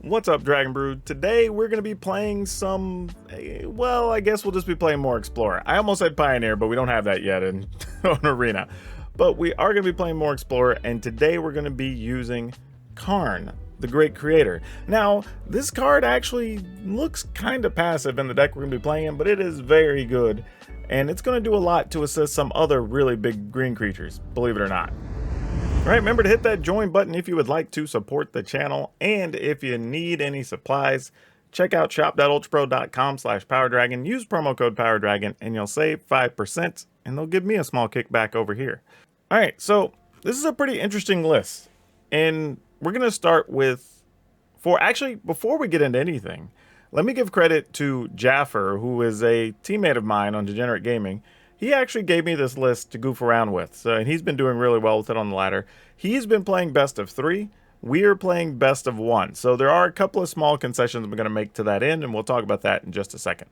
What's up, Dragon Brood? Today we're going to be playing some, well, I guess we'll just be playing more Explorer. I almost said Pioneer, but we don't have that yet in on Arena. But we are going to be playing more Explorer, and today we're going to be using Karn the Great Creator. Now, this card actually looks kind of passive in the deck we're going to be playing in, but it is very good, and it's going to do a lot to assist some other really big green creatures, believe it or not. All right, remember to hit that join button if you would like to support the channel, and if you need any supplies, check out shop.ultrapro.com/PowrDragn, use promo code PowrDragn, and you'll save 5%, and they'll give me a small kickback over here. All right, so this is a pretty interesting list, and we're going to start with, before we get into anything, let me give credit to Jaffer, who is a teammate of mine on Degenerate Gaming. He actually gave me this list to goof around with, and he's been doing really well with it on the ladder. He's been playing best of 3. We are playing best of 1. So there are a couple of small concessions we're going to make to that end, and we'll talk about that in just a second.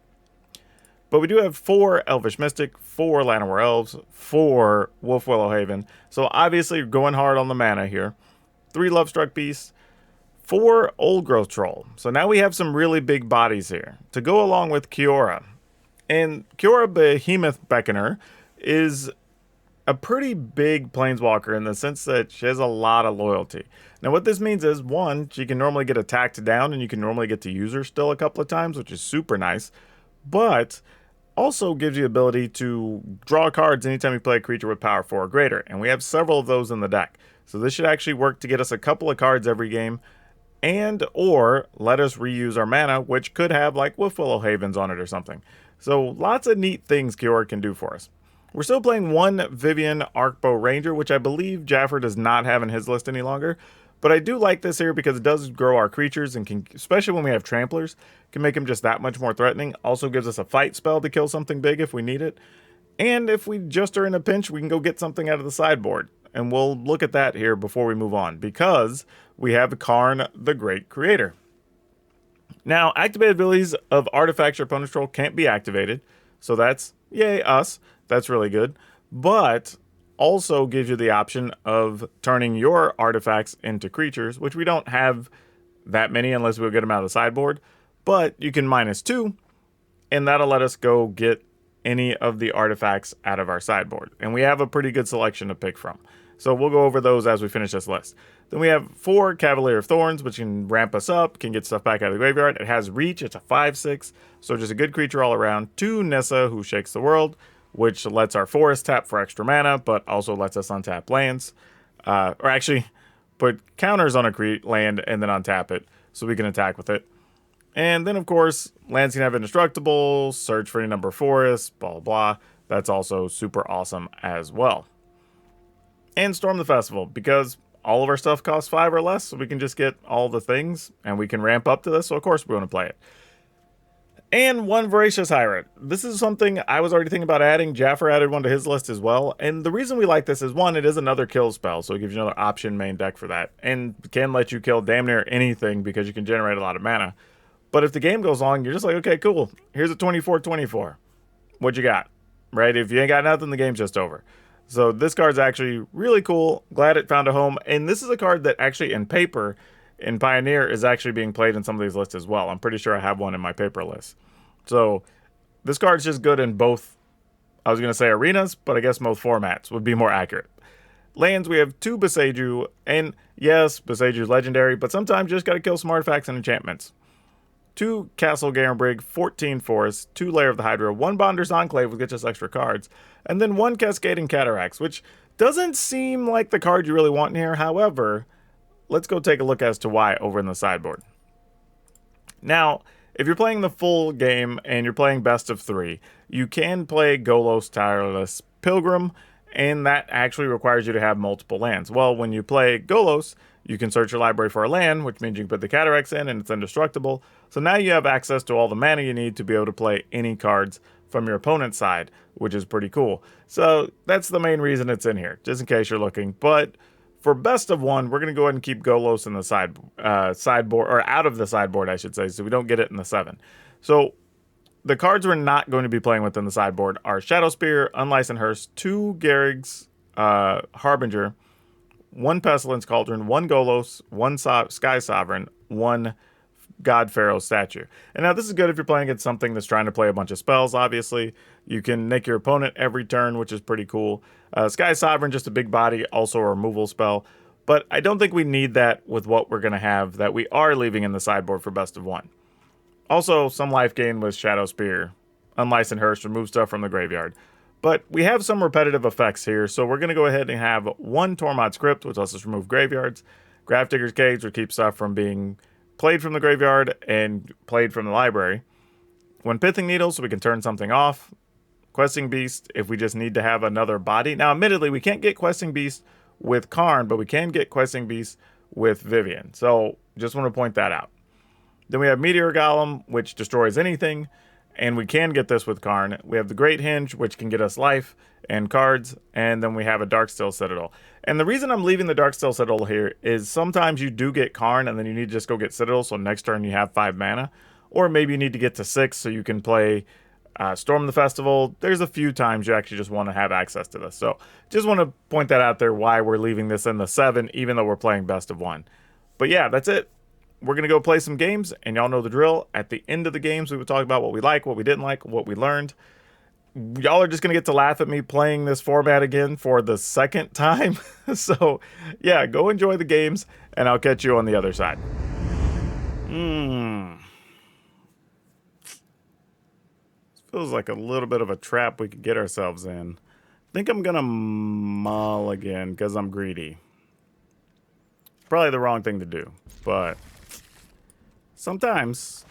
But we do have 4 Elvish Mystic, 4 Llanowar Elves, 4 Wolf Willowhaven. So obviously going hard on the mana here. 3 Lovestruck Beasts, 4 Old Growth Troll. So now we have some really big bodies here to go along with Kiora. And Kiora Behemoth Beckoner is a pretty big planeswalker in the sense that she has a lot of loyalty. Now what this means is, 1, she can normally get attacked down, and you can normally get to use her still a couple of times, which is super nice. But also gives you the ability to draw cards anytime you play a creature with power 4 or greater. And we have several of those in the deck. So this should actually work to get us a couple of cards every game, and or let us reuse our mana, which could have like Wolf Willowhavens on it or something. So lots of neat things Kiora can do for us. We're still playing 1 Vivian Arcbow Ranger, which I believe Jaffer does not have in his list any longer. But I do like this here because it does grow our creatures and can, especially when we have Tramplers, can make them just that much more threatening. Also gives us a fight spell to kill something big if we need it. And if we just are in a pinch, we can go get something out of the sideboard. And we'll look at that here before we move on, because we have Karn the Great Creator. Now, activated abilities of artifacts your opponent's control can't be activated. So that's, yay, us. That's really good. But also gives you the option of turning your artifacts into creatures, which we don't have that many unless we'll get them out of the sideboard. But you can -2, and that'll let us go get any of the artifacts out of our sideboard. And we have a pretty good selection to pick from. So we'll go over those as we finish this list. Then we have 4 Cavalier of Thorns, which can ramp us up, can get stuff back out of the graveyard. It has reach, it's a 5/6, so just a good creature all around. 2 Nissa, who shakes the world, which lets our forest tap for extra mana, but also lets us untap lands. Or actually, put counters on a land and then untap it, so we can attack with it. And then, of course, lands can have indestructible, search for any number of forests, blah, blah, blah. That's also super awesome as well. And Storm the Festival, because all of our stuff costs 5 or less, so we can just get all the things, and we can ramp up to this, so of course we want to play it. And 1 Voracious Hyra. This is something I was already thinking about adding. Jaffer added 1 to his list as well, and the reason we like this is, 1, it is another kill spell, so it gives you another option main deck for that, and can let you kill damn near anything because you can generate a lot of mana. But if the game goes on, you're just like, okay, cool, here's a 24/24. What you got? Right? If you ain't got nothing, the game's just over. So this card's actually really cool. Glad it found a home. And this is a card that actually in paper, in Pioneer, is actually being played in some of these lists as well. I'm pretty sure I have one in my paper list. So this card's just good in both, I was going to say arenas, but I guess both formats would be more accurate. Lands, we have 2 Boseiju. And yes, Boseiju's legendary, but sometimes you just got to kill some artifacts and enchantments. 2 Castle Garenbrig, 14 Forests, 2 Lair of the Hydra, 1 Bonder's Enclave, which gets us extra cards, and then 1 Cascading Cataracts, which doesn't seem like the card you really want in here. However, let's go take a look as to why over in the sideboard. Now, if you're playing the full game and you're playing best of 3, you can play Golos Tireless Pilgrim, and that actually requires you to have multiple lands. Well, when you play Golos, you can search your library for a land, which means you can put the Cataracts in and it's indestructible. So now you have access to all the mana you need to be able to play any cards from your opponent's side, which is pretty cool. So that's the main reason it's in here, just in case you're looking. But for best of 1, we're going to go ahead and keep Golos in the sideboard, or out of the sideboard, I should say, so we don't get it in the 7. So the cards we're not going to be playing with in the sideboard are Shadowspear, Unlicensed Hearse, 2 Garrig's Harbinger, 1 Pestilence Cauldron, 1 Golos, 1 Sky Sovereign, 1 God Pharaoh statue. And now this is good if you're playing against something that's trying to play a bunch of spells, obviously. You can nick your opponent every turn, which is pretty cool. Sky Sovereign, just a big body, also a removal spell. But I don't think we need that with what we're going to have that we are leaving in the sideboard for best of one. Also, some life gain with Shadow Spear. Unlicensed Hearse, remove stuff from the graveyard. But we have some repetitive effects here, so we're going to go ahead and have one Tormod's Crypt, which lets us remove graveyards. Grafdigger's Cage, which keeps stuff from being played from the graveyard and played from the library. One Pithing Needle, so we can turn something off. Questing Beast, if we just need to have another body. Now, admittedly, we can't get Questing Beast with Karn, but we can get Questing Beast with Vivian. So, just want to point that out. Then we have Meteor Golem, which destroys anything, and we can get this with Karn. We have the Great Hinge, which can get us life and cards, and then we have a Darksteel Citadel. And the reason I'm leaving the Darksteel Citadel here is sometimes you do get Karn, and then you need to just go get Citadel, so next turn you have 5 mana. Or maybe you need to get to 6 so you can play Storm the Festival. There's a few times you actually just want to have access to this. So just want to point that out there, why we're leaving this in the 7, even though we're playing best of 1. But yeah, that's it. We're going to go play some games, and y'all know the drill. At the end of the games, we would talk about what we like, what we didn't like, what we learned. Y'all are just going to get to laugh at me playing this format again for the 2nd time. So, yeah, go enjoy the games, and I'll catch you on the other side. This feels like a little bit of a trap we could get ourselves in. I think I'm going to mull again because I'm greedy. Probably the wrong thing to do, but sometimes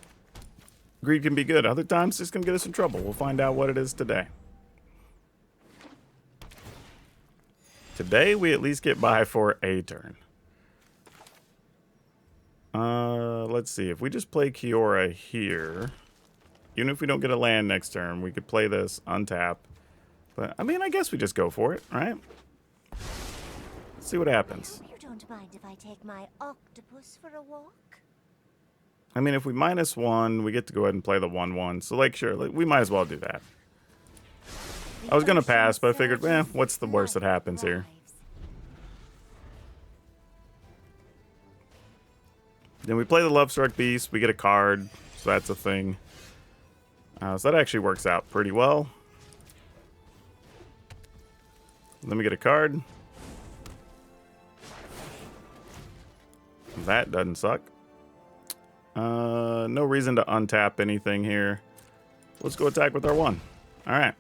greed can be good. Other times it's going to get us in trouble. We'll find out what it is today. Today we at least get by for a turn. Let's see. If we just play Kiora here, even if we don't get a land next turn, we could play this, untap. But, I mean, I guess we just go for it, right? Let's see what happens. You don't mind if I take my octopus for a walk? I mean, if we -1, we get to go ahead and play the 1/1. So, like, sure, like, we might as well do that. I was going to pass, but I figured, what's the worst that happens here? Then we play the Lovestruck Beast. We get a card, so that's a thing. So that actually works out pretty well. Let me get a card. That doesn't suck. No reason to untap anything here. Let's go attack with our 1. All right.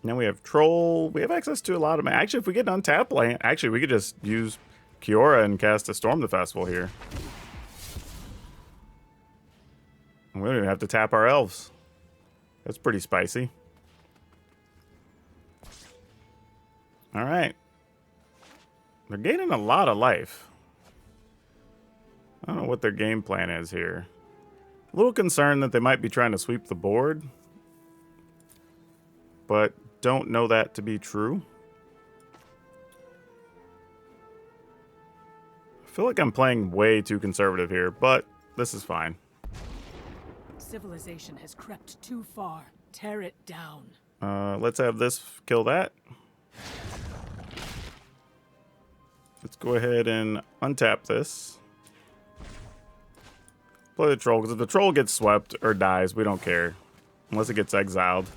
Now we have Troll. We have access to a lot of... Actually, if we get an untap land... Actually, we could just use Kiora and cast a Storm the Festival here. We don't even have to tap our elves. That's pretty spicy. All right. They're gaining a lot of life. I don't know what their game plan is here. A little concerned that they might be trying to sweep the board, but don't know that to be true. I feel like I'm playing way too conservative here, but this is fine. Civilization has crept too far. Tear it down. Let's have this kill that. Let's go ahead and untap this. Play the troll, because if the troll gets swept or dies, we don't care. Unless it gets exiled.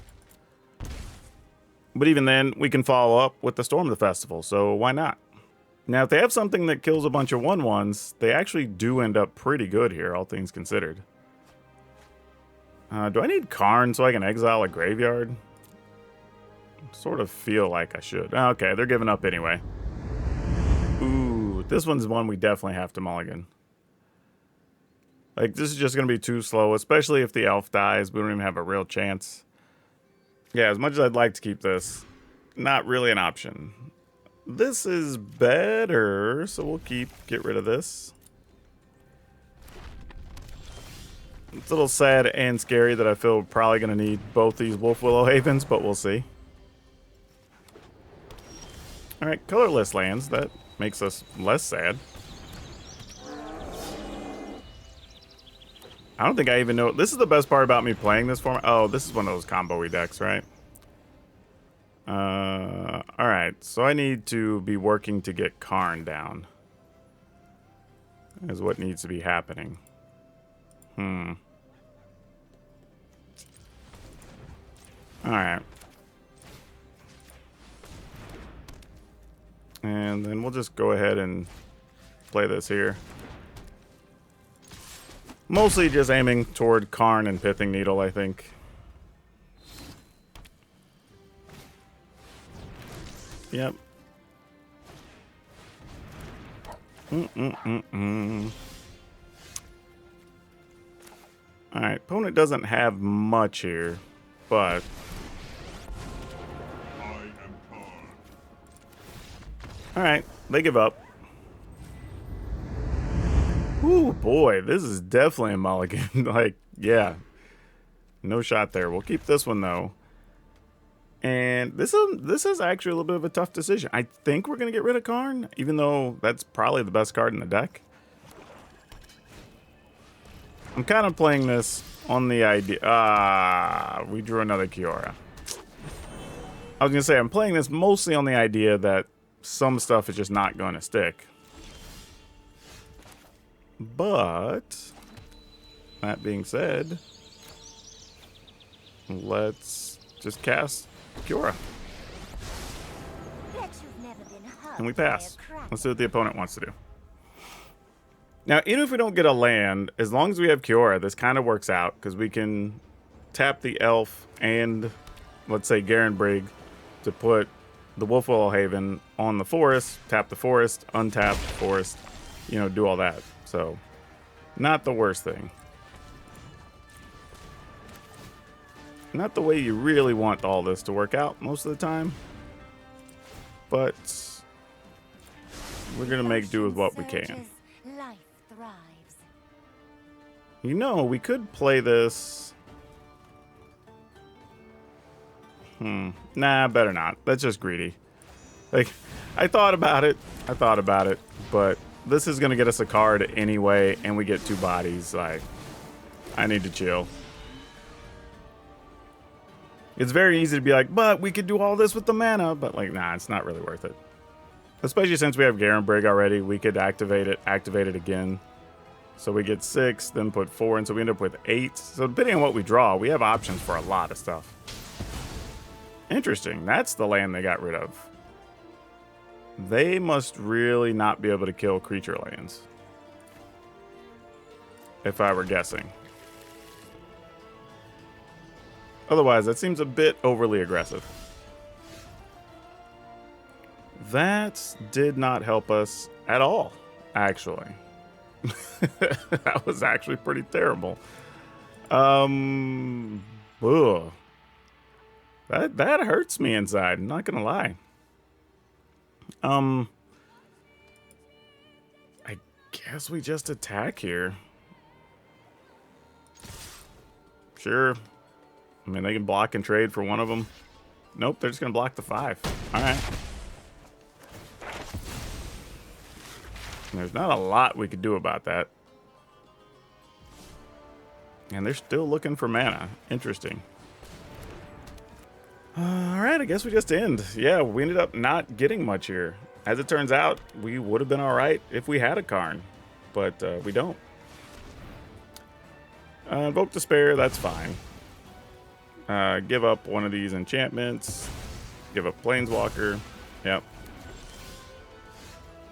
But even then, we can follow up with the Storm of the Festival, so why not? Now, if they have something that kills a bunch of 1/1s, they actually do end up pretty good here, all things considered. Do I need Karn so I can exile a graveyard? Sort of feel like I should. Okay, they're giving up anyway. Ooh, this one's one we definitely have to mulligan. Like, this is just going to be too slow, especially if the elf dies. We don't even have a real chance. Yeah, as much as I'd like to keep this, not really an option. This is better, so we'll get rid of this. It's a little sad and scary that I feel we're probably going to need both these Wolf Willow Havens, but we'll see. Alright, colorless lands. That makes us less sad. I don't think I even know. This is the best part about me playing this format. Oh, this is one of those combo-y decks, right? Alright, so I need to be working to get Karn down. Is what needs to be happening. Alright. And then we'll just go ahead and play this here. Mostly just aiming toward Karn and Pithing Needle, I think. Yep. Alright, opponent doesn't have much here, but... Alright, they give up. Ooh, boy, this is definitely a mulligan. Like, yeah. No shot there. We'll keep this one, though. And this is actually a little bit of a tough decision. I think we're going to get rid of Karn, even though that's probably the best card in the deck. I'm kind of playing this on the idea... we drew another Kiora. I was going to say, I'm playing this mostly on the idea that some stuff is just not going to stick. But, that being said, let's just cast Kiora. And we pass. Let's see what the opponent wants to do. Now, even if we don't get a land, as long as we have Kiora, this kind of works out, because we can tap the elf and, let's say, Garenbrig to put the Wolfwillow Haven on the forest, tap the forest, untap the forest, you know, do all that. So, not the worst thing. Not the way you really want all this to work out most of the time. But we're going to make do with what we can. You know, we could play this... Nah, better not. That's just greedy. Like, I thought about it, but this is going to get us a card anyway, and we get 2 bodies. Like, I need to chill. It's very easy to be like, but we could do all this with the mana, but like, nah, it's not really worth it. Especially since we have Garenbrig already, we could activate it again. So we get 6, then put 4 in, so we end up with 8. So depending on what we draw, we have options for a lot of stuff. Interesting. That's the land they got rid of. They must really not be able to kill creature lands. If I were guessing. Otherwise, that seems a bit overly aggressive. That did not help us at all, actually. That was actually pretty terrible. Ugh. That hurts me inside, I'm not gonna lie. I guess we just attack here. Sure. I mean, they can block and trade for one of them. Nope, they're just gonna block the 5. Alright. There's not a lot we could do about that. And they're still looking for mana. Interesting. Alright, I guess we just end. Yeah, we ended up not getting much here. As it turns out, we would have been alright if we had a Karn. But we don't. Invoke Despair, that's fine. Give up one of these enchantments. Give up Planeswalker. Yep.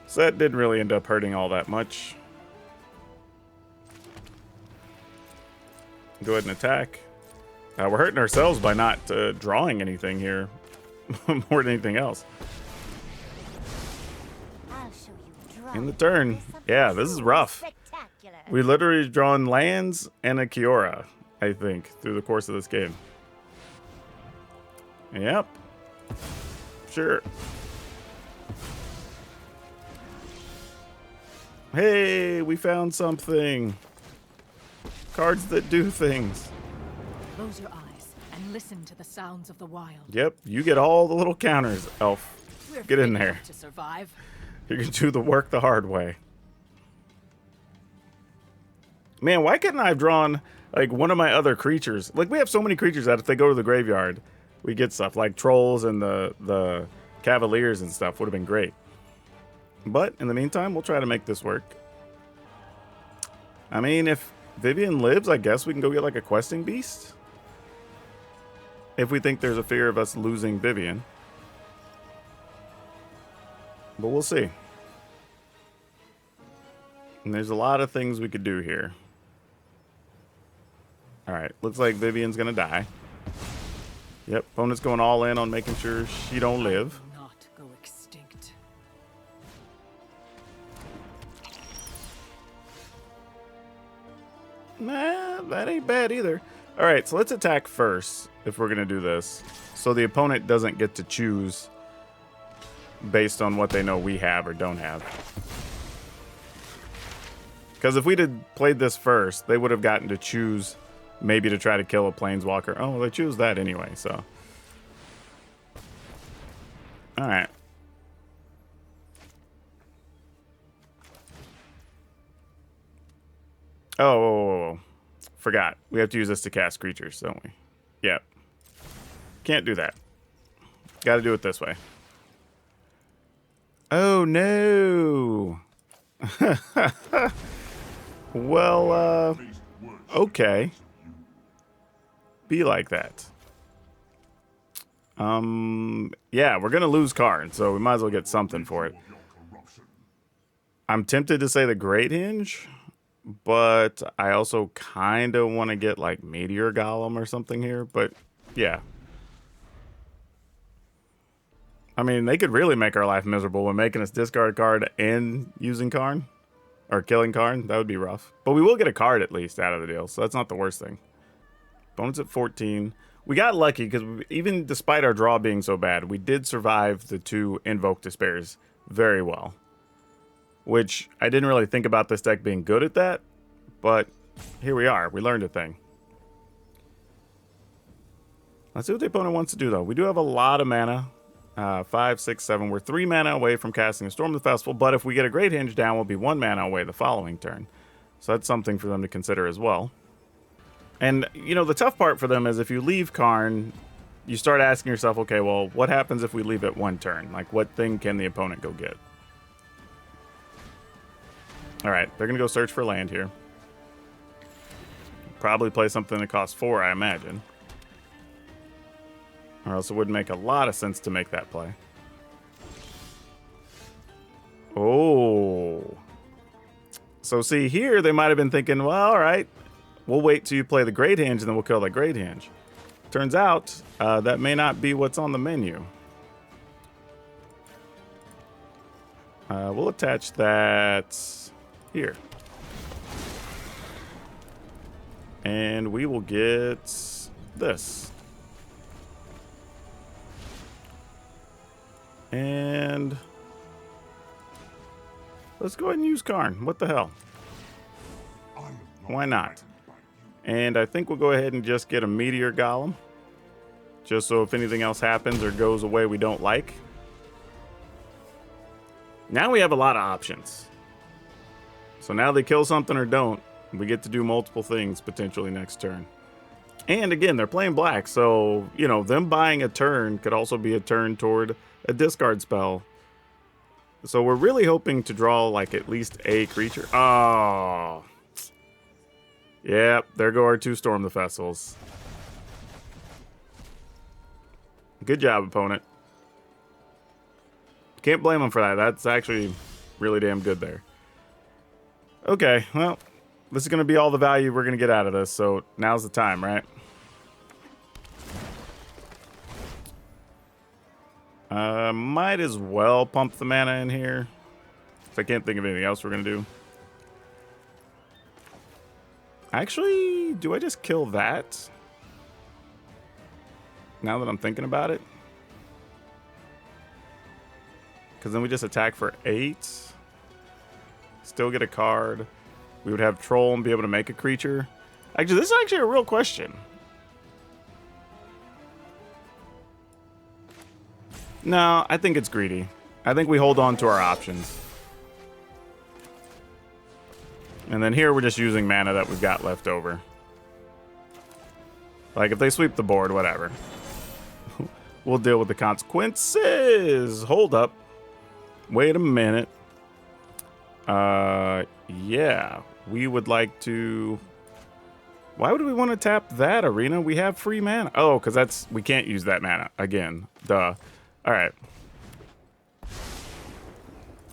So that didn't really end up hurting all that much. Go ahead and attack. We're hurting ourselves by not drawing anything here. More than anything else. In the turn. Yeah, this is rough. We literally drawn lands and a Kiora, I think, through the course of this game. Yep. Sure. Hey, we found something. Cards that do things. Close your eyes and listen to the sounds of the wild. Yep, you get all the little counters, Elf. We're Get in there. to survive. You can do the work the hard way. Man, why couldn't I have drawn like one of my other creatures? Like, we have so many creatures that if they go to the graveyard, we get stuff like trolls and the Cavaliers and stuff would have been great. But in the meantime, we'll try to make this work. I mean, if Vivian lives, I guess we can go get like a questing beast. If we think there's a fear of us losing Vivian. But we'll see. And there's a lot of things we could do here. Alright, looks like Vivian's gonna die. Yep, opponent's going all in on making sure she don't live. Not go extinct. Nah, that ain't bad either. Alright, so let's attack first if we're gonna do this. So the opponent doesn't get to choose based on what they know we have or don't have. Because if we'd had played this first, they would have gotten to choose maybe to try to kill a planeswalker. Oh, well, they choose that anyway, so. Alright. Oh, whoa, whoa, whoa. Forgot. We have to use this to cast creatures, don't we? Yep. Can't do that. Got to do it this way. Oh, no. Well, okay. Be like that. Yeah, we're gonna lose Karn, so we might as well get something for it. I'm tempted to say the Great Hinge, but I also kind of want to get like Meteor Golem or something here, but yeah. I mean, they could really make our life miserable when making us discard a card and using Karn. Or killing Karn. That would be rough. But we will get a card at least out of the deal, so that's not the worst thing. Opponent's at 14. We got lucky because even despite our draw being so bad, we did survive the 2 Invoke Despairs very well. Which, I didn't really think about this deck being good at that, but here we are. We learned a thing. Let's see what the opponent wants to do, though. We do have a lot of mana. 5, 6, 7. We're 3 mana away from casting a Storm the Festival, but if we get a Great Hinge down, we'll be 1 mana away the following turn. So that's something for them to consider as well. And, you know, the tough part for them is if you leave Karn, you start asking yourself, okay, well, what happens if we leave it 1 turn? Like, what thing can the opponent go get? Alright, they're going to go search for land here. Probably play something that costs 4, I imagine. Or else it would make a lot of sense to make that play. Oh. So see, here they might have been thinking, well, all right, we'll wait till you play the Great Hinge and then we'll kill the Great Hinge. Turns out, that may not be what's on the menu. We'll attach that here. And we will get this. And let's go ahead and use Karn. What the hell? Why not? And I think we'll go ahead and just get a Meteor Golem. Just so if anything else happens or goes away we don't like. Now we have a lot of options. So now they kill something or don't, we get to do multiple things potentially next turn. And again, they're playing black, so, you know, them buying a turn could also be a turn toward a discard spell. So we're really hoping to draw, like, at least a creature. Oh. Yep, there go our 2 Storm the Festivals. Good job, opponent. Can't blame them for that. That's actually really damn good there. Okay, well, this is going to be all the value we're going to get out of this, so now's the time, right? Might as well pump the mana in here. If I can't think of anything else we're going to do. Actually, do I just kill that? Now that I'm thinking about it. Because then we just attack for 8. Still get a card. We would have Troll and be able to make a creature. Actually, this is actually a real question. No, I think it's greedy. I think we hold on to our options. And then here we're just using mana that we've got left over. Like, if they sweep the board, whatever. We'll deal with the consequences. Hold up. Wait a minute. Yeah. We would like to... Why would we want to tap that arena? We have free mana. Oh, because that's... We can't use that mana. Again. Duh. Alright. I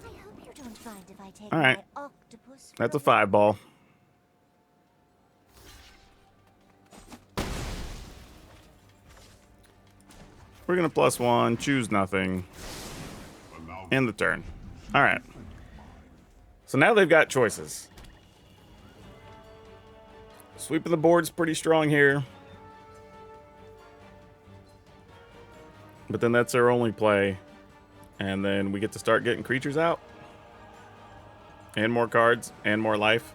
hope you don't mind if I take Alright. my octopus for That's a walk. 5-ball. We're going to +1, choose nothing. End the turn. Alright. So now they've got choices. Sweeping the board's pretty strong here. But then that's their only play. And then we get to start getting creatures out. And more cards. And more life.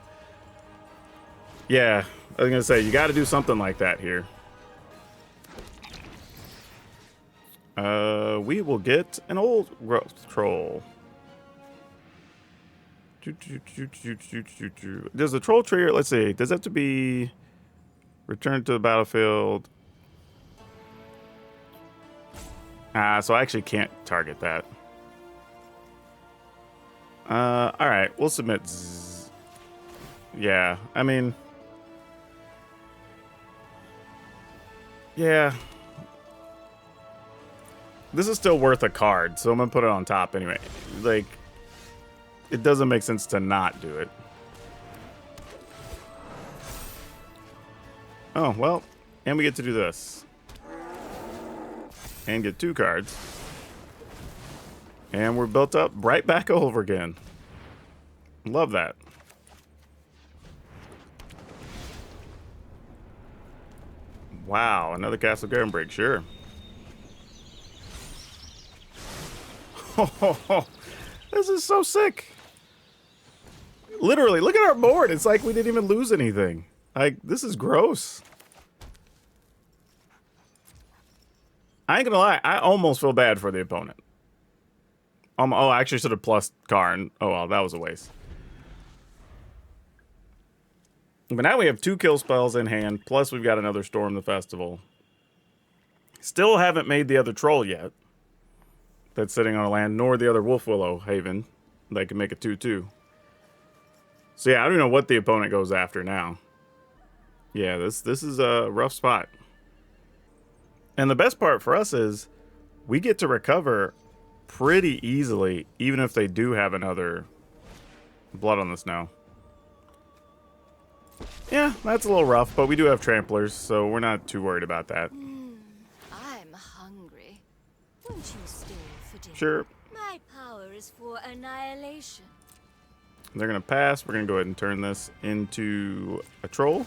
Yeah, I was going to say, you got to do something like that here. We will get an old growth troll. Does the troll trigger, let's see, does it have to be returned to the battlefield? So I actually can't target that. Alright, we'll submit. Yeah, I mean... Yeah. This is still worth a card, so I'm gonna put it on top anyway. Like, it doesn't make sense to not do it. Oh, well, and we get to do this. And get 2 cards. And we're built up right back over again. Love that. Wow, another Castle Garenbrig, sure. This is so sick. Literally, look at our board. It's like we didn't even lose anything. Like, this is gross. I ain't gonna lie. I almost feel bad for the opponent. Oh, I actually should have plus Karn. Oh, well, that was a waste. But now we have 2 kill spells in hand, plus we've got another Storm the Festival. Still haven't made the other troll yet. That's sitting on a land, nor the other Wolf Willow Haven. They can make a 2/2. So yeah, I don't know what the opponent goes after now. Yeah, this is a rough spot. And the best part for us is we get to recover pretty easily, even if they do have another Blood on the Snow. Yeah, that's a little rough, but we do have Tramplers, so we're not too worried about that. I'm hungry. Won't you stay for dinner? Sure. My power is for annihilation. They're going to pass. We're going to go ahead and turn this into a troll,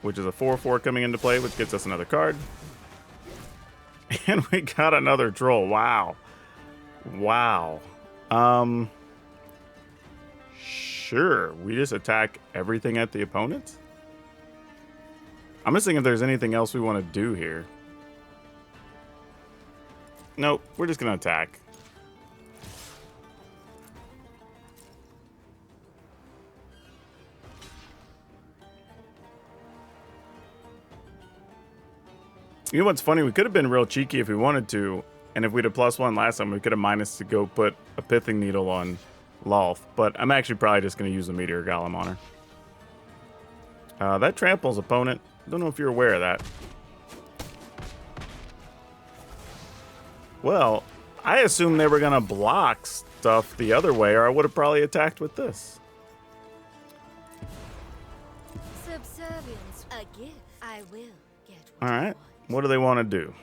which is a 4/4 coming into play, which gets us another card. And we got another troll. Wow. Wow. Sure. We just attack everything at the opponent? I'm just thinking if there's anything else we want to do here. Nope. We're just going to attack. You know what's funny? We could have been real cheeky if we wanted to, and if we'd have +1 last time, we could have minus to go put a Pithing Needle on Lolth, but I'm actually probably just going to use a Meteor Golem on her. That tramples opponent. Don't know if you're aware of that. Well, I assumed they were going to block stuff the other way, or I would have probably attacked with this. Subservience, a gift. I will get what All I right. want. What do they want to do?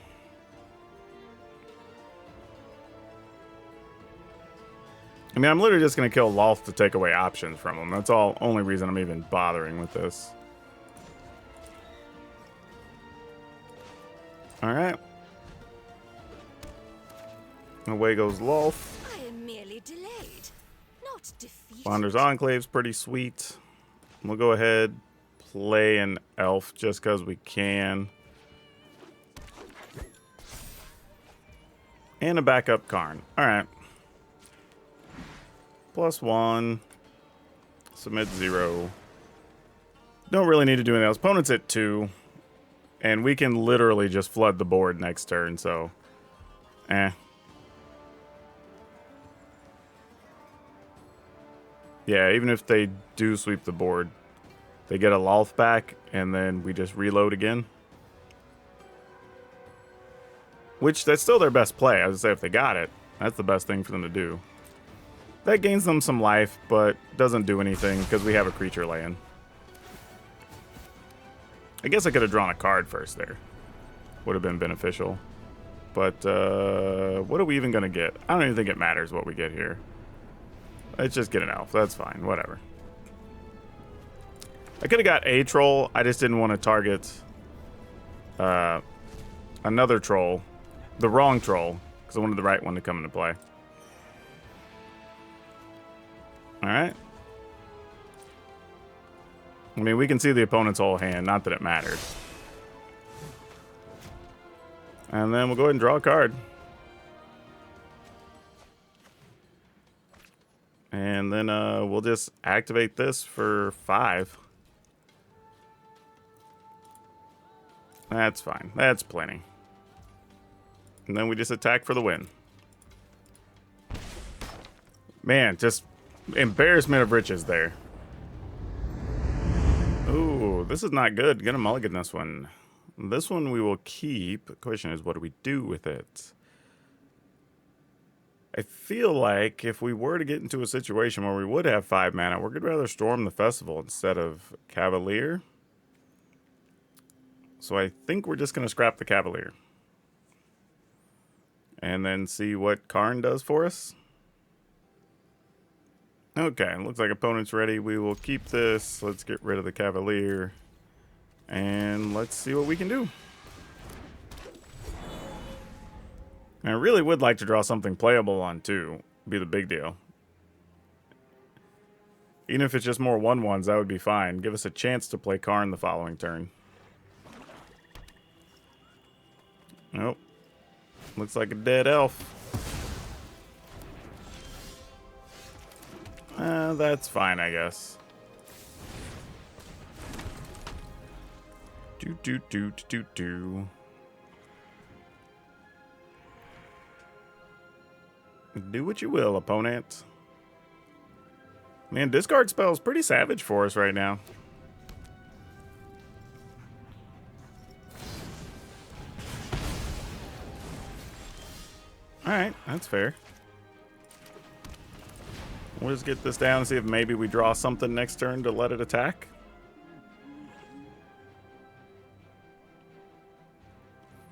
I mean, I'm literally just going to kill Lolth to take away options from them. That's all. Only reason I'm even bothering with this. All right. Away goes Lolth. I am merely delayed, not defeated. Wander's Enclave's pretty sweet. We'll go ahead, play an elf just because we can. And a backup Karn. Alright. +1. Submit 0. Don't really need to do anything else. Opponent's at 2. And we can literally just flood the board next turn, so... Eh. Yeah, even if they do sweep the board, they get a Lolth back, and then we just reload again. Which, that's still their best play. I would say if they got it, that's the best thing for them to do. That gains them some life, but doesn't do anything because we have a creature land. I guess I could have drawn a card first there. Would have been beneficial. But, what are we even going to get? I don't even think it matters what we get here. Let's just get an elf. That's fine. Whatever. I could have got a troll. I just didn't want to target another troll. The wrong troll. Because I wanted the right one to come into play. Alright. I mean, we can see the opponent's whole hand. Not that it matters. And then we'll go ahead and draw a card. And then we'll just activate this for 5. That's fine. That's plenty. And then we just attack for the win. Man, just embarrassment of riches there. Ooh, this is not good. Get a mulligan this one. This one we will keep. The question is, what do we do with it? I feel like if we were to get into a situation where we would have 5 mana, we're going to rather Storm the Festival instead of Cavalier. So I think we're just going to scrap the Cavalier. And then see what Karn does for us. Okay, looks like opponent's ready. We will keep this. Let's get rid of the Cavalier. And let's see what we can do. I really would like to draw something playable on 2. Be the big deal. Even if it's just more 1/1s, that would be fine. Give us a chance to play Karn the following turn. Nope. Looks like a dead elf. That's fine, I guess. Do. Do what you will, opponent. Man, discard spell's pretty savage for us right now. Alright, that's fair. We'll just get this down and see if maybe we draw something next turn to let it attack.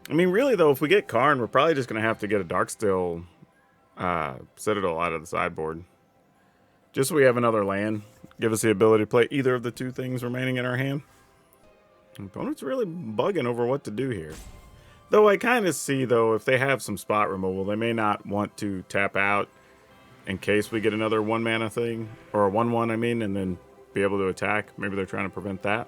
I mean, really, though, if we get Karn, we're probably just going to have to get a Darksteel Citadel out of the sideboard. Just so we have another land. Give us the ability to play either of the 2 things remaining in our hand. The opponent's really bugging over what to do here. Though I kind of see, though, if they have some spot removal, they may not want to tap out in case we get another 1-mana thing. Or a 1/1, I mean, and then be able to attack. Maybe they're trying to prevent that.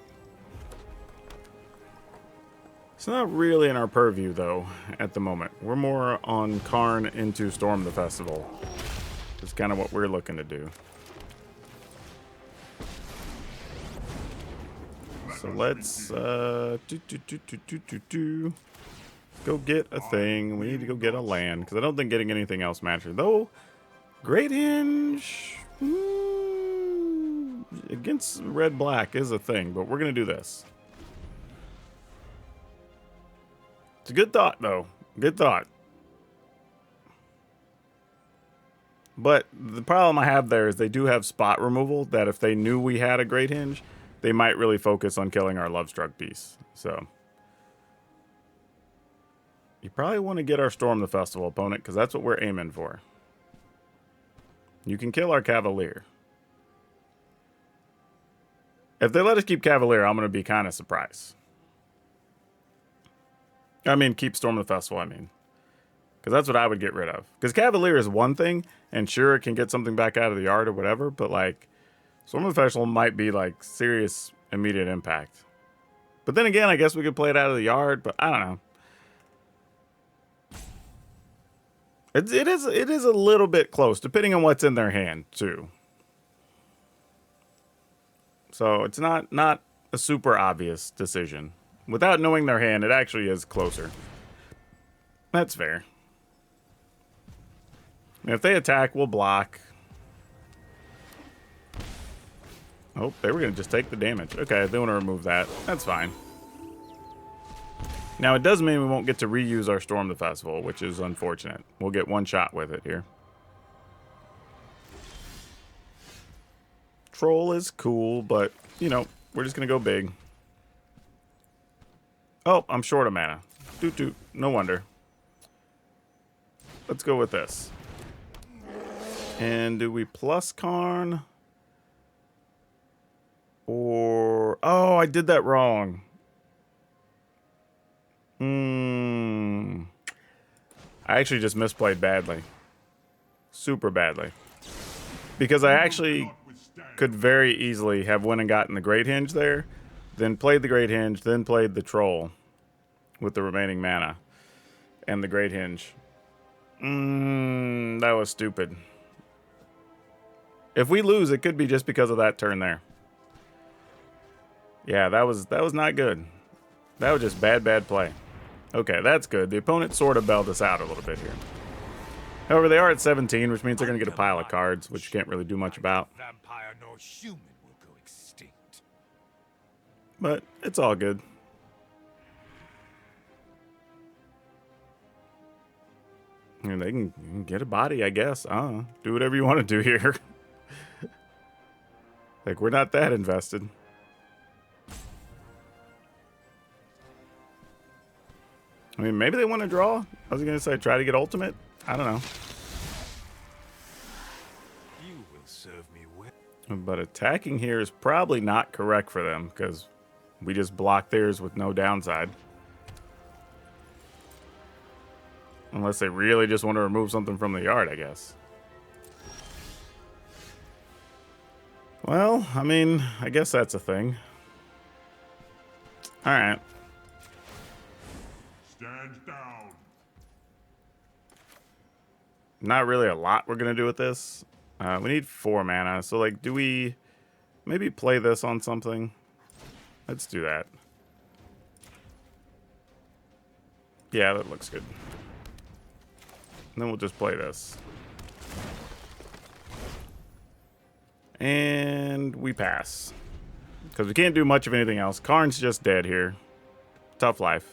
It's not really in our purview, though, at the moment. We're more on Karn into Storm the Festival. It's kind of what we're looking to do. So let's go get a thing. We need to go get a land, because I don't think getting anything else matters. Though, Great Hinge against red-black is a thing, but we're going to do this. It's a good thought, though. Good thought. But the problem I have there is they do have spot removal that if they knew we had a Great Hinge, they might really focus on killing our Lovestruck piece. So you probably want to get our Storm the Festival opponent, because that's what we're aiming for. You can kill our Cavalier. If they let us keep Cavalier, I'm going to be kind of surprised. I mean, keep Storm the Festival, I mean. Because that's what I would get rid of. Because Cavalier is one thing, and sure, it can get something back out of the yard or whatever, but, like, Storm the Festival might be, like, serious immediate impact. But then again, I guess we could play it out of the yard, but I don't know. It is a little bit close, depending on what's in their hand, too. So it's not a super obvious decision. Without knowing their hand, it actually is closer. That's fair. If they attack, we'll block. Oh, they were going to just take the damage. Okay, they want to remove that. That's fine. Now, it does mean we won't get to reuse our Storm the Festival, which is unfortunate. We'll get one shot with it here. Troll is cool, but, you know, we're just going to go big. Oh, I'm short of mana. Doot doot. No wonder. Let's go with this. And do we plus Karn? Or... Oh, I did that wrong. I actually just misplayed badly. Super badly. Because I actually could very easily have went and gotten the Great Hinge there, then played the Great Hinge, then played the Troll with the remaining mana and the Great Hinge. That was stupid. If we lose, it could be just because of that turn there. Yeah, that was not good. That was just bad play. Okay, that's good. The opponent sort of bailed us out a little bit here. However, they are at 17, which means they're going to get a pile of cards, which you can't really do much about. Vampire nor human will go extinct. But it's all good. I mean, they can get a body, I guess. Do whatever you want to do here. Like, we're not that invested. I mean, maybe they want to draw. I was going to say try to get ultimate. I don't know. You will serve me well. But attacking here is probably not correct for them because we just block theirs with no downside. Unless they really just want to remove something from the yard, I guess. Well, I mean, I guess that's a thing. All right. Stand down. Not really a lot we're going to do with this. We need 4 mana. So, like, do we maybe play this on something? Let's do that. Yeah, that looks good. And then we'll just play this. And we pass. Because we can't do much of anything else. Karn's just dead here. Tough life.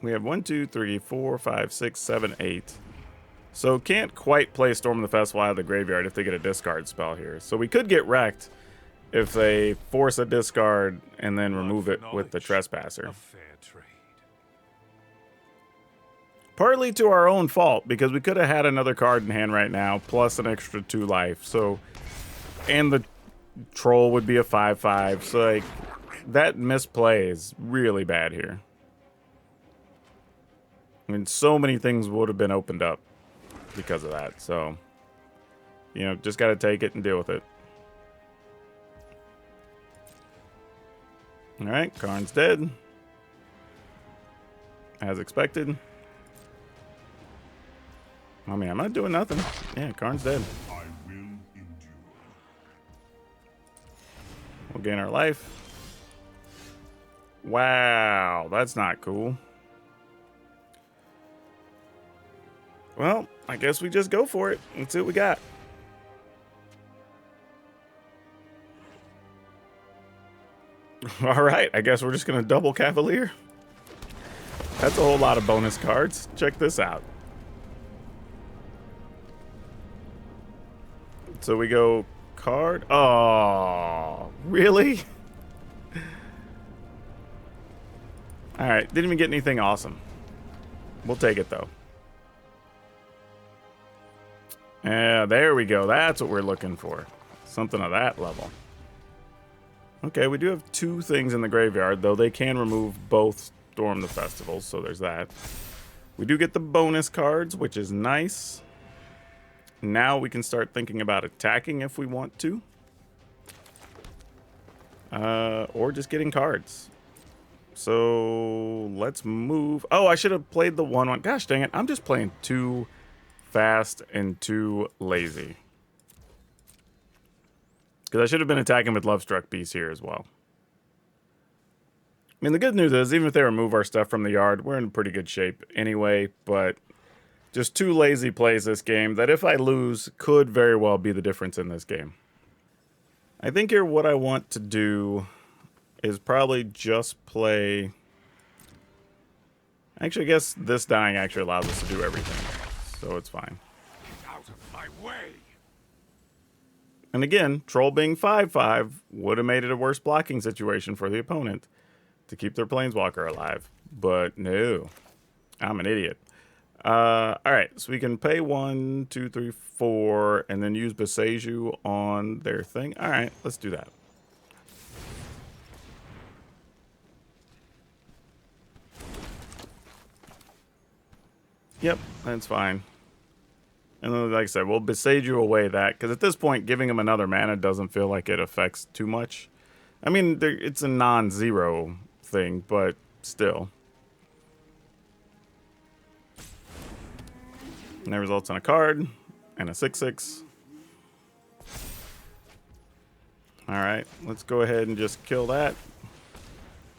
We have 1, 2, 3, 4, 5, 6, 7, 8. So can't quite play Storm of the Festival out of the graveyard if they get a discard spell here. So we could get wrecked if they force a discard and then remove it with the Trespasser. A fair trade. Partly to our own fault, because we could have had another card in hand right now, plus an extra 2 life. So, and the Troll would be a 5/5. So, like, that misplay is really bad here. I mean, so many things would have been opened up because of that. So, you know, just got to take it and deal with it. All right, Karn's dead. As expected. I mean, I'm not doing nothing. Yeah, Karn's dead. I will endure. We'll gain our life. Wow, that's not cool. Well, I guess we just go for it. Let's see what we got. All right, I guess we're just going to double Cavalier. That's a whole lot of bonus cards. Check this out. So we go card. Oh, really? All right, didn't even get anything awesome. We'll take it, though. Yeah, there we go. That's what we're looking for. Something of that level. Okay, we do have 2 things in the graveyard, though they can remove both Storm the Festivals, so there's that. We do get the bonus cards, which is nice. Now we can start thinking about attacking if we want to. Or just getting cards. So let's move. Oh, I should have played the 1/1. Gosh dang it. I'm just playing too fast and too lazy. Because I should have been attacking with Lovestruck Beast here as well. I mean, the good news is, even if they remove our stuff from the yard, we're in pretty good shape anyway, but just 2 lazy plays this game that if I lose, could very well be the difference in this game. I think here what I want to do is probably just play... Actually, I guess this dying actually allows us to do everything, so it's fine. Out of my way! And again, Troll being 5/5 would have made it a worse blocking situation for the opponent to keep their Planeswalker alive. But no, I'm an idiot. Alright, so we can pay 1, 2, 3, 4, and then use Boseiju on their thing. Alright, let's do that. Yep, that's fine. And then, like I said, we'll Boseiju away that, because at this point, giving him another mana doesn't feel like it affects too much. I mean, it's a non-zero thing, but still. And that results in a card and a 6/6. Alright, let's go ahead and just kill that.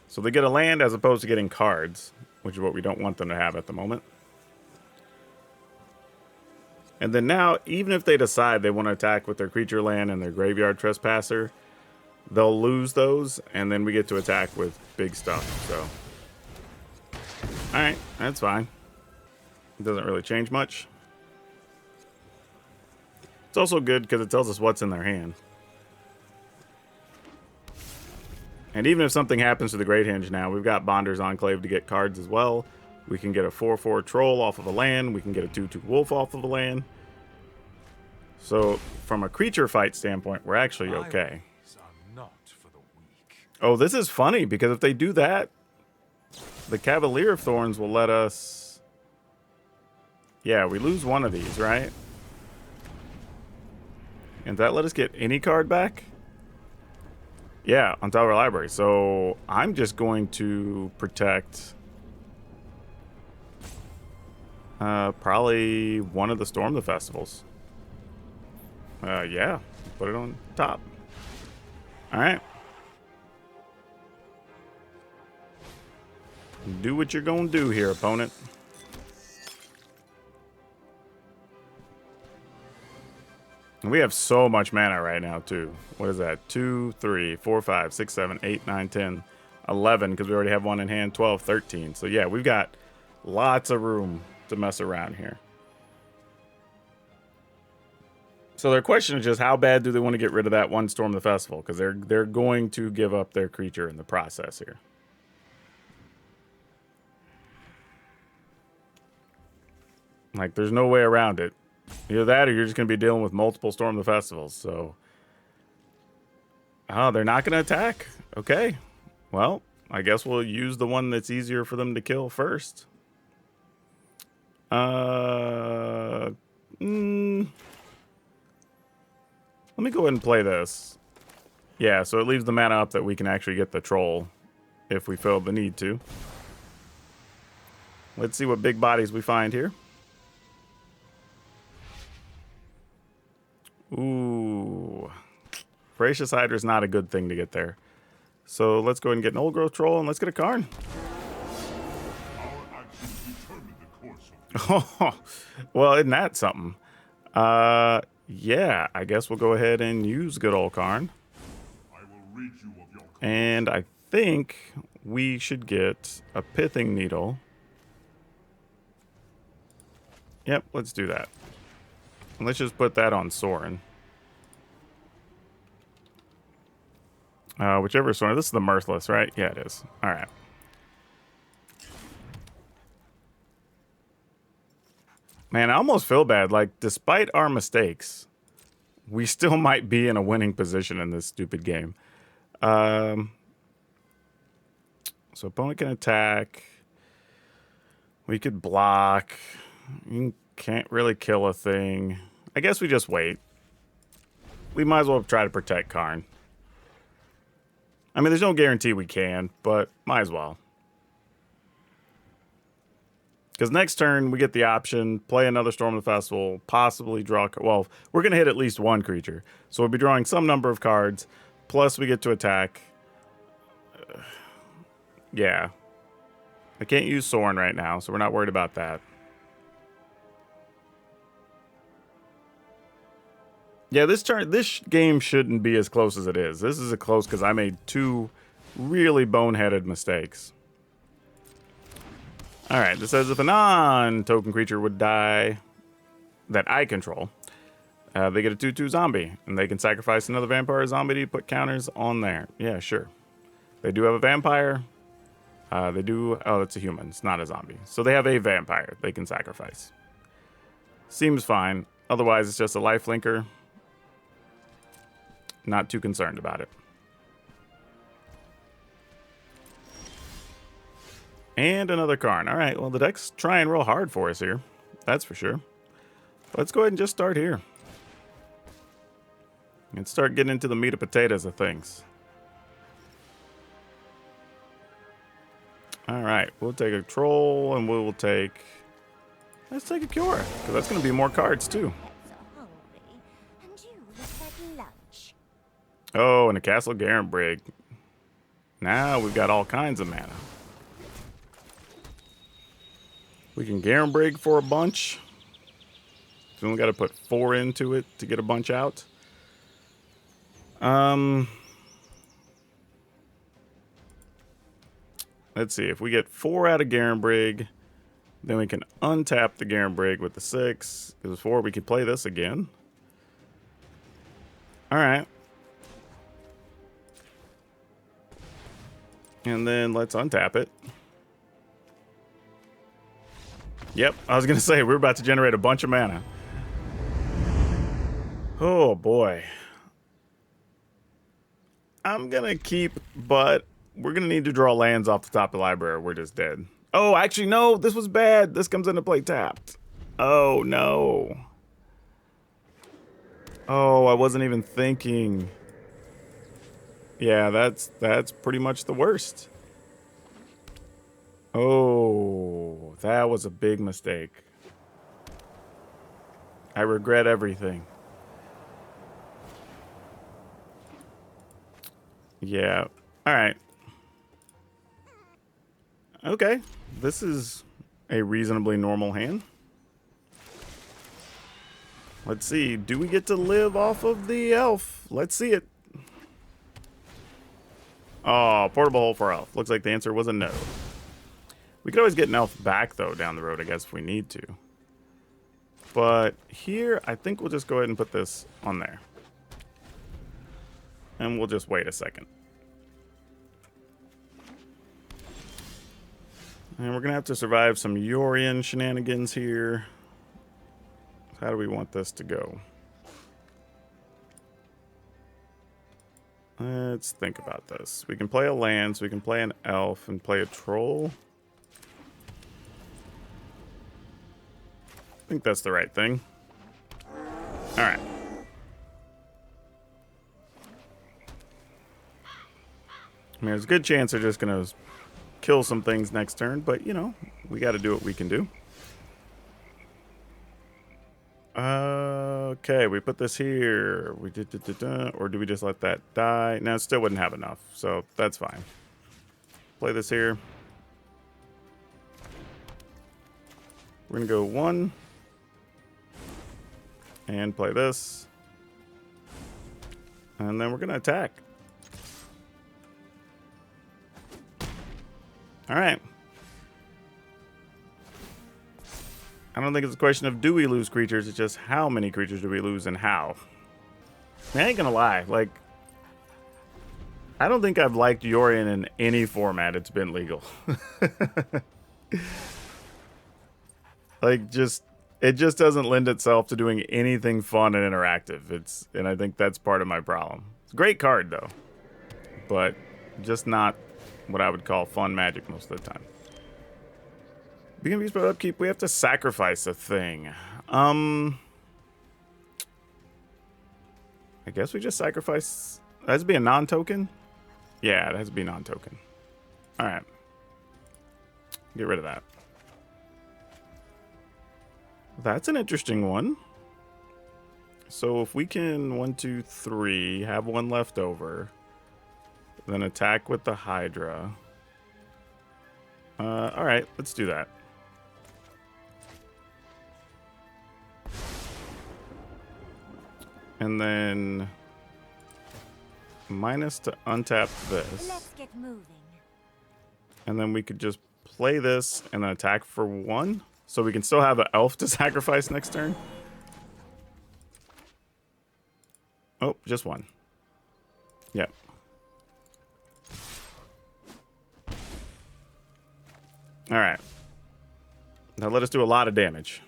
So they get a land as opposed to getting cards, which is what we don't want them to have at the moment. And then now, even if they decide they want to attack with their creature land and their graveyard trespasser, they'll lose those, and then we get to attack with big stuff, so. Alright, that's fine. It doesn't really change much. It's also good because it tells us what's in their hand. And even if something happens to the Great Henge now, we've got Bonder's Enclave to get cards as well. We can get a 4/4 Troll off of a land. We can get a 2/2 Wolf off of a land. So, from a creature fight standpoint, we're actually okay. Are not for the weak. Oh, this is funny, because if they do that, the Cavalier of Thorns will let us... Yeah, we lose one of these, right? And that let us get any card back? Yeah, on top of our library. So, I'm just going to protect... probably one of the Storm the Festivals. Yeah, put it on top. Alright. Do what you're gonna do here, opponent. And we have so much mana right now, too. What is that? 2, 3, 4, 5, 6, 7, 8, 9, 10, 11, because we already have one in hand, 12, 13. So yeah, we've got lots of room to mess around here. So their question is just how bad do they want to get rid of that one Storm the Festival? Because they're going to give up their creature in the process here. Like, there's no way around it. Either that or you're just going to be dealing with multiple Storm the Festivals. So, oh, they're not going to attack. Okay. Well, I guess we'll use the one that's easier for them to kill first. Let me go ahead and play this. Yeah, so it leaves the mana up that we can actually get the Troll if we feel the need to. Let's see what big bodies we find here. Ooh. Voracious Hydra is not a good thing to get there. So let's go ahead and get an Old Growth Troll and let's get a Karn. Our actions determine the course of Oh, well, isn't that something? Yeah, I guess we'll go ahead and use good old Karn. I will rid you of your And I think we should get a Pithing Needle. Yep, let's do that. And let's just put that on Sorin. Whichever Sorin. This is the Mirthless, right? Yeah, it is. All right. Man, I almost feel bad. Like, despite our mistakes, we still might be in a winning position in this stupid game. So opponent can attack. We could block. You can't really kill a thing. I guess we just wait. We might as well try to protect Karn. I mean, there's no guarantee we can, but might as well. Because next turn, we get the option, play another Storm of the Festival, possibly draw... Well, we're going to hit at least one creature. So we'll be drawing some number of cards, plus we get to attack. Yeah. I can't use Sorin right now, so we're not worried about that. Yeah, this game shouldn't be as close as it is. This is a close because I made two really boneheaded mistakes. Alright, this says if a non-token creature would die that I control, they get a 2/2 zombie, and they can sacrifice another vampire or zombie to put counters on there. Yeah, sure. They do have a vampire. They do... Oh, it's a human. It's not a zombie. So they have a vampire they can sacrifice. Seems fine. Otherwise, it's just a lifelinker. Not too concerned about it. And another Karn. All right, well, the deck's trying real hard for us here. That's for sure. Let's go ahead and just start here. And start getting into the meat of potatoes of things. All right, we'll take a troll, and we will take... Let's take a Cure, because that's going to be more cards, too. So hungry. And you look like lunch. Oh, and a Castle Garenbrig. Now we've got all kinds of mana. We can Garenbrig for a bunch. So we got to put 4 into it to get a bunch out. Let's see. If we get 4 out of Garenbrig, then we can untap the Garenbrig with the 6. Because 4, we could play this again. All right. And then let's untap it. Yep, I was going to say, we're about to generate a bunch of mana. Oh, boy. I'm going to keep, but we're going to need to draw lands off the top of the library. We're just dead. Oh, actually, no, this was bad. This comes into play tapped. Oh, no. Oh, I wasn't even thinking. Yeah, that's pretty much the worst. Oh, that was a big mistake. I regret everything. Yeah. All right. Okay. This is a reasonably normal hand. Let's see. Do we get to live off of the elf? Let's see it. Oh, portable hole for elf. Looks like the answer was a no. We could always get an elf back, though, down the road, I guess, if we need to. But here, I think we'll just go ahead and put this on there. And we'll just wait a second. And we're going to have to survive some Yorion shenanigans here. How do we want this to go? Let's think about this. We can play a land, so we can play an elf and play a troll. I think that's the right thing. All right. I mean, there's a good chance they're just going to kill some things next turn, but, you know, we got to do what we can do. Okay, we put this here. We did, or do we just let that die? No, it still wouldn't have enough, so that's fine. Play this here. We're going to go 1. And play this. And then we're going to attack. All right. I don't think it's a question of do we lose creatures, it's just how many creatures do we lose and how. I ain't gonna lie, like, I don't think I've liked Yorion in any format it's been legal. Like, it just doesn't lend itself to doing anything fun and interactive. And I think that's part of my problem. It's a great card, though. But just not what I would call fun Magic most of the time. Being used by upkeep, we have to sacrifice a thing. I guess we just sacrifice... That has to be a non-token? Yeah, it has to be non-token. Alright. Get rid of that. That's an interesting one. So if we can 1, 2, 3 have one left over, then attack with the Hydra. All right, let's do that. And then minus to untap this. Let's get moving. And then we could just play this and then attack for 1. So we can still have an elf to sacrifice next turn. Oh, just 1. Yep. All right. Now let us do a lot of damage.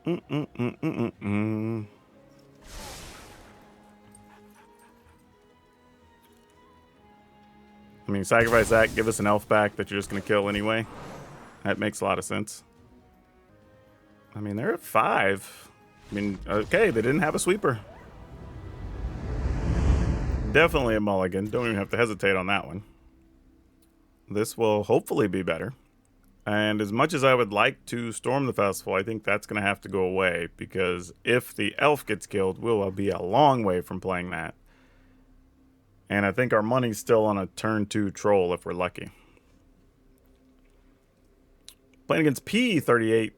I mean, sacrifice that, give us an elf back that you're just going to kill anyway. That makes a lot of sense. I mean, they're at 5. I mean, okay, they didn't have a sweeper. Definitely a mulligan. Don't even have to hesitate on that one. This will hopefully be better. And as much as I would like to storm the festival, I think that's going to have to go away. Because if the elf gets killed, we'll be a long way from playing that. And I think our money's still on a turn 2 troll if we're lucky. Playing against P38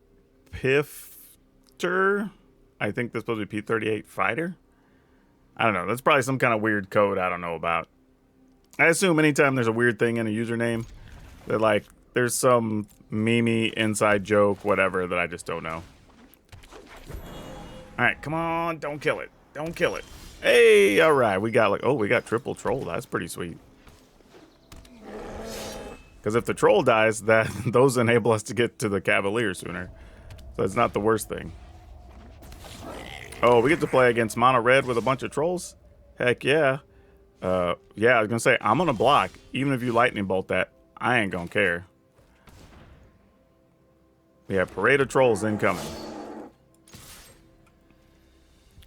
Pifter. I think this is supposed to be P38 Fighter. I don't know. That's probably some kind of weird code I don't know about. I assume anytime there's a weird thing in a username, that like there's some meme inside joke, whatever, that I just don't know. Alright, come on. Don't kill it. Don't kill it. Hey, alright. We got like, oh, we got triple troll. That's pretty sweet. Because if the troll dies, that those enable us to get to the Cavalier sooner. So it's not the worst thing. Oh, we get to play against Mono Red with a bunch of trolls? Heck yeah. Yeah, I was going to say, I'm going to block. Even if you lightning bolt that, I ain't going to care. We have parade of trolls incoming.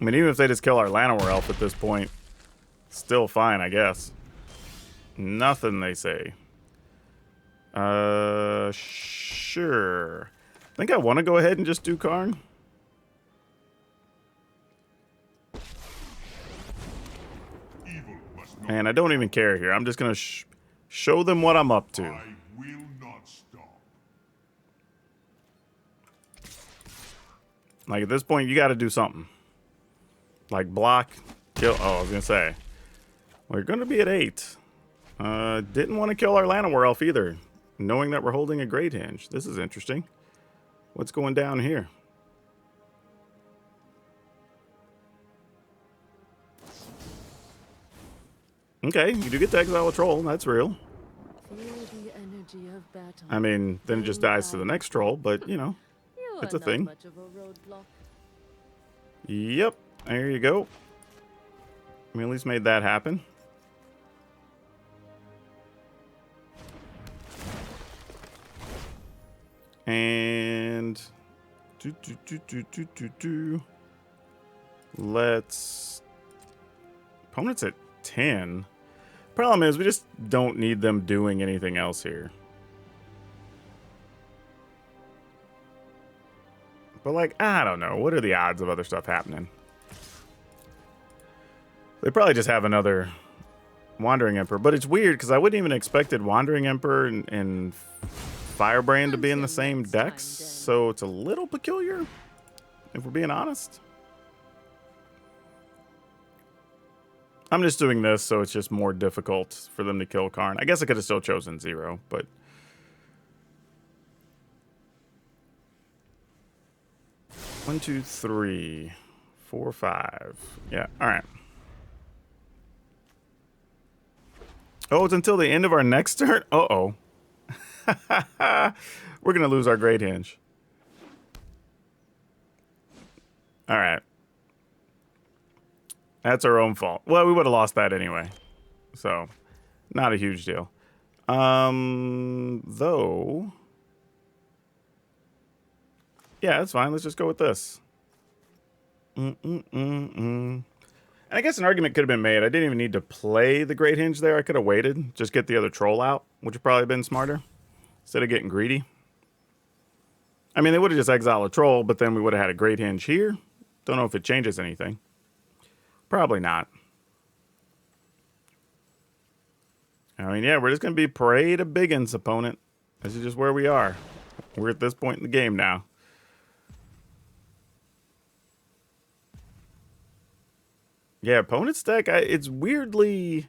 I mean, even if they just kill our Llanowar elf at this point, still fine, I guess. Nothing, they say. Sure. I think I want to go ahead and just do Karn. And I don't even care here. I'm just going to show them what I'm up to. I will not stop. Like, at this point, you got to do something. Like, block, kill. Oh, I was going to say. We're going to be at 8. Didn't want to kill our Llanowar elf either. Knowing that we're holding a Great Hinge. This is interesting. What's going down here? Okay, you do get to exile a troll. That's real. I mean, then it just dies to the next troll, but, you know, it's a thing. Yep, there you go. We at least made that happen. And... Let's... Opponent's at 10. Problem is, we just don't need them doing anything else here. But, like, I don't know. What are the odds of other stuff happening? They probably just have another Wandering Emperor. But it's weird, because I wouldn't even expected Wandering Emperor and Firebrand to be in the same decks. So it's a little peculiar, if we're being honest. I'm just doing this, so it's just more difficult for them to kill Karn. I guess I could have still chosen 0, but... One, 2, 3, 4, 5. Yeah, alright. Oh, it's until the end of our next turn? Uh-oh. We're going to lose our Great Hinge. Alright. That's our own fault. Well, we would have lost that anyway. So, not a huge deal. Though... Yeah, that's fine. Let's just go with this. And I guess an argument could have been made. I didn't even need to play the Great Hinge there. I could have waited. Just get the other troll out, which would probably have been smarter. Instead of getting greedy. I mean, they would have just exiled a troll, but then we would have had a Great Hinge here. Don't know if it changes anything. Probably not. I mean, yeah, we're just going to be Parade of Biggins, opponent. This is just where we are. We're at this point in the game now. Yeah, opponent's deck, it's weirdly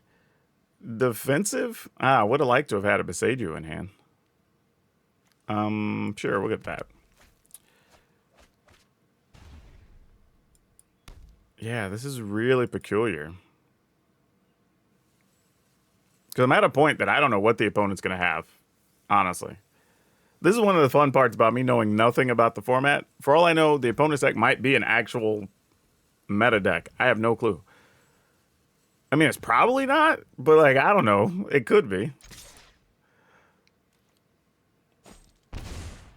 defensive. I would have liked to have had a Beseiju in hand. Sure, we'll get that. Yeah, this is really peculiar. Because I'm at a point that I don't know what the opponent's going to have, honestly. This is one of the fun parts about me knowing nothing about the format. For all I know, the opponent's deck might be an actual meta deck. I have no clue. I mean, it's probably not, but, like, I don't know. It could be.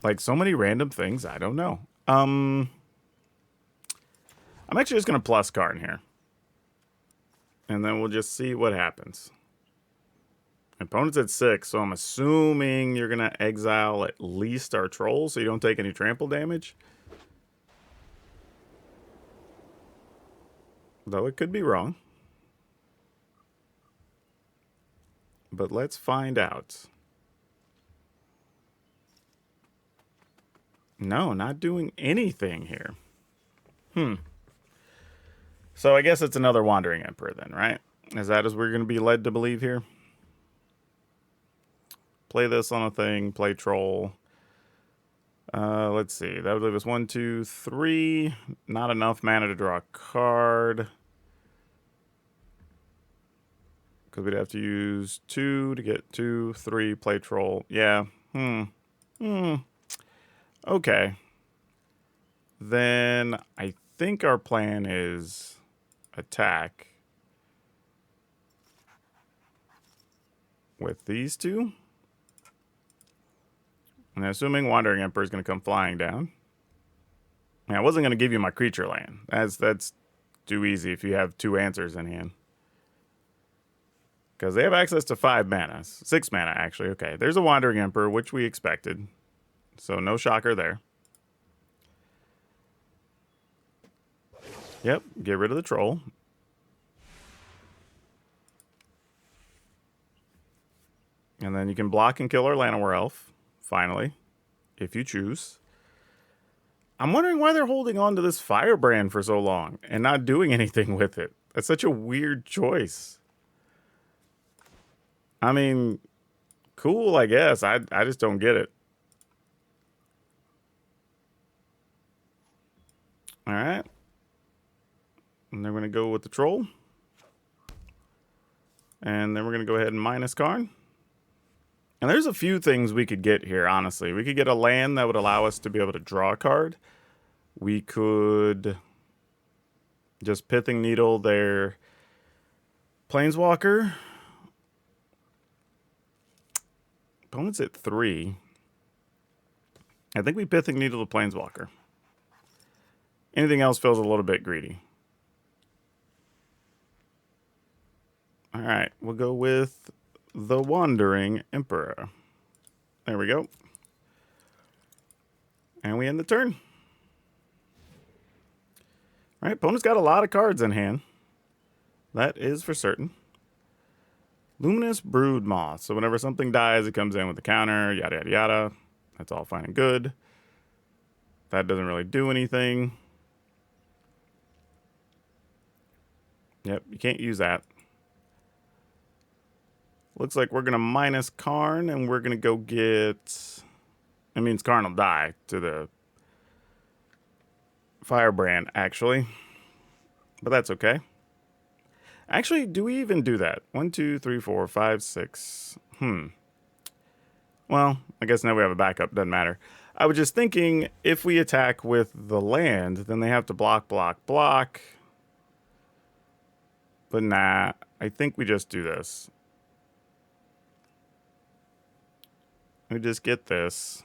Like, so many random things, I don't know. I'm actually just going to plus Karn here. And then we'll just see what happens. Opponent's at 6, so I'm assuming you're going to exile at least our troll so you don't take any trample damage. Though it could be wrong. But let's find out. No, not doing anything here. So I guess it's another Wandering Emperor then, right? Is that as we're going to be led to believe here? Play this on a thing, play troll. Let's see. That would leave us 1, 2, 3. Not enough mana to draw a card. Because we'd have to use 2 to get 2, 3, play troll. Yeah. Okay. Then I think our plan is attack with these two. And assuming Wandering Emperor is going to come flying down. Yeah, I wasn't going to give you my creature land. That's too easy if you have 2 answers in hand. Because they have access to 5 mana. 6 mana, actually. Okay, there's a Wandering Emperor, which we expected. So no shocker there. Yep, get rid of the troll. And then you can block and kill our Llanowar Elf, finally, if you choose. I'm wondering why they're holding on to this Firebrand for so long and not doing anything with it. That's such a weird choice. I mean, cool, I guess. I just don't get it. All right. And then we're going to go with the troll. And then we're going to go ahead and minus Karn. And there's a few things we could get here, honestly. We could get a land that would allow us to be able to draw a card. We could just Pithing Needle their Planeswalker. Opponent's at 3. I think we Pithing Needle the Planeswalker. Anything else feels a little bit greedy. All right, we'll go with the Wandering Emperor. There we go. And we end the turn. All right, opponent's got a lot of cards in hand. That is for certain. Luminous Broodmoth. So whenever something dies, it comes in with a counter, yada, yada, yada. That's all fine and good. That doesn't really do anything. Yep, you can't use that. Looks like we're going to minus Karn, and we're going to go get... It means Karn will die to the Firebrand, actually. But that's okay. Actually, do we even do that? 1, 2, 3, 4, 5, 6. Well, I guess now we have a backup. Doesn't matter. I was just thinking, if we attack with the land, then they have to block, block, block. But nah, I think we just do this. We just get this.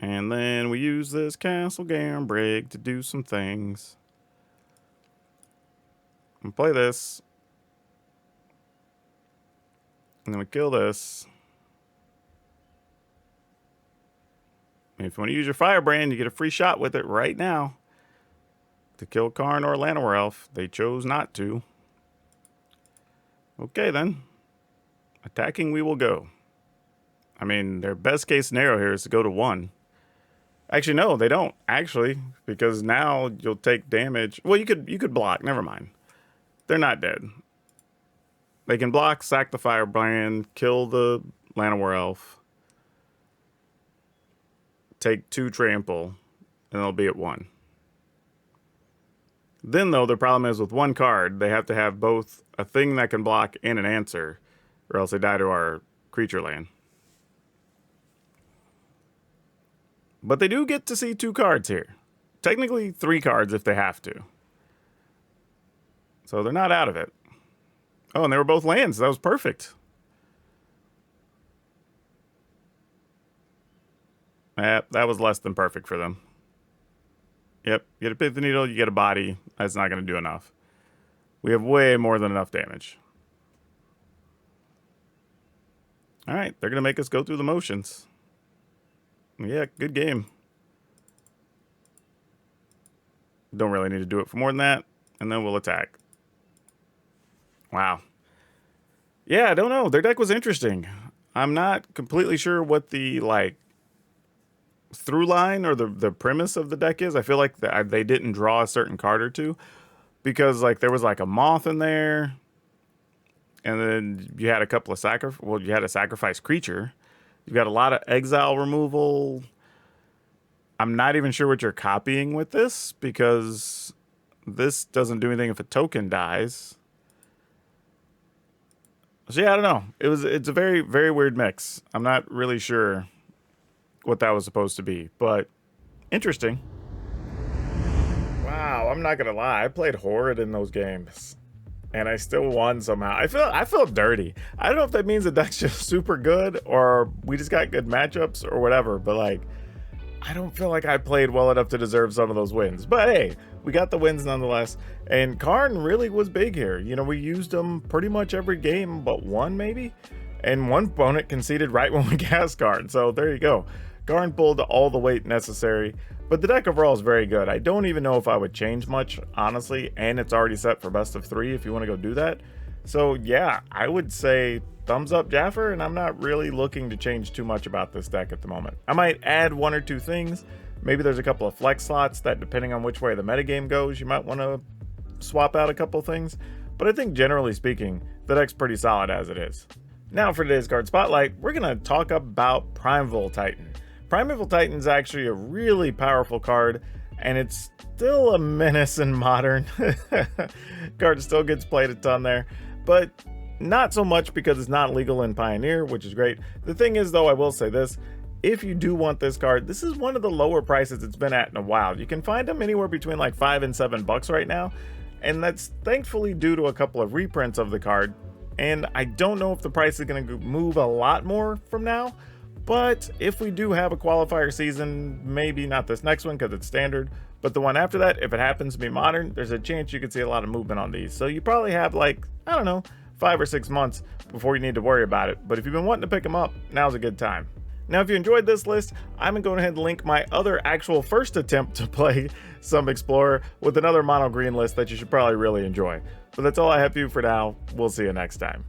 And then we use this Castle Gambrig to do some things. And play this. And then we kill this. If you want to use your Firebrand, you get a free shot with it right now to kill Karn or Llanowar Elf. They chose not to. Okay, then. Attacking we will go. I mean, their best case scenario here is to go to 1. Actually, no, they don't. Actually, because now you'll take damage. Well, you could block. Never mind. They're not dead. They can block, sack the Firebrand, kill the Llanowar Elf, take 2 trample, and they'll be at 1. Then, though, the problem is with 1 card, they have to have both a thing that can block and an answer, or else they die to our creature land. But they do get to see 2 cards here. Technically 3 cards if they have to. So they're not out of it. Oh, and they were both lands. That was perfect. That was less than perfect for them. Yep, you get a Pith Needle, you get a body. That's not going to do enough. We have way more than enough damage. All right, they're going to make us go through the motions. Yeah, good game. Don't really need to do it for more than that. And then we'll attack. Wow. Yeah, I don't know. Their deck was interesting. I'm not completely sure what the, like, through line or the premise of the deck is. I feel like they didn't draw a certain card or two. Because, like, there was, like, a moth in there. And then you had a couple of you had a sacrifice creature. You've got a lot of exile removal. I'm not even sure what you're copying with this, because this doesn't do anything if a token dies. So yeah, I don't know. It's a very, very weird mix. I'm not really sure what that was supposed to be, but interesting. Wow, I'm not gonna lie. I played horrid in those games. And I still won somehow. I feel dirty. I don't know if that means the deck's just super good or we just got good matchups or whatever, but like, I don't feel like I played well enough to deserve some of those wins. But hey, we got the wins nonetheless. And Karn really was big here. You know, we used him pretty much every game but 1 maybe. And 1 opponent conceded right when we cast Karn. So there you go. Karn pulled all the weight necessary. But the deck overall is very good. I don't even know if I would change much, honestly, and it's already set for best of 3 if you want to go do that. So yeah, I would say thumbs up Jaffer, and I'm not really looking to change too much about this deck at the moment. I might add 1 or 2 things. Maybe there's a couple of flex slots that, depending on which way the metagame goes, you might want to swap out a couple things. But I think generally speaking, the deck's pretty solid as it is. Now for today's card spotlight, we're going to talk about Primeval Titan. Primeval Titan's actually a really powerful card, and it's still a menace in Modern. Card still gets played a ton there, but not so much because it's not legal in Pioneer, which is great. The thing is, though, I will say this. If you do want this card, this is one of the lower prices it's been at in a while. You can find them anywhere between like $5 and $7 right now, and that's thankfully due to a couple of reprints of the card. And I don't know if the price is going to move a lot more from now. But if we do have a qualifier season, maybe not this next one because it's standard, but the one after that, if it happens to be Modern, there's a chance you could see a lot of movement on these. So you probably have like, I don't know, 5 or 6 months before you need to worry about it. But if you've been wanting to pick them up, now's a good time. Now, if you enjoyed this list, I'm going to go ahead and link my other actual first attempt to play some Explorer with another Mono Green list that you should probably really enjoy. But that's all I have for you for now. We'll see you next time.